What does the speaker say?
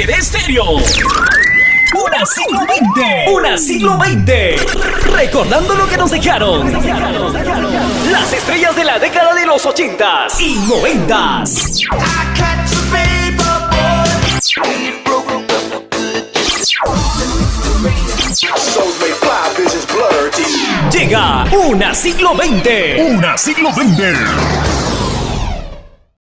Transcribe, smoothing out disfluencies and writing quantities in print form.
Estéreo. Una siglo XX. Una siglo XX. Recordando lo que nos dejaron las estrellas de la década de los 80s y 90s. Llega Una siglo XX. Una siglo XX.